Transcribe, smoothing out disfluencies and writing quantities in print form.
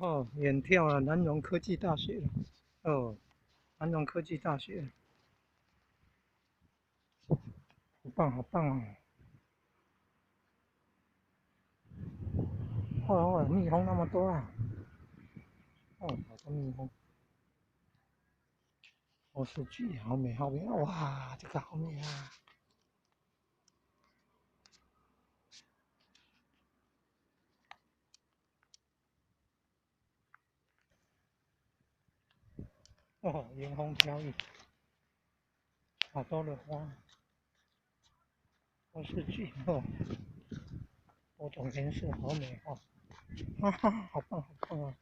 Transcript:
哦，远眺了南荣科技大学了。哦，南荣科技大学，好棒，好棒哦！哦，蜜蜂那么多啊！哦，好多蜜蜂。哦，是巨，好美，好美！哇，这个好美啊！哦，迎风飘逸，好多的花，都是巨哦，多种颜色，好美哦！哈哈，好棒，好棒啊！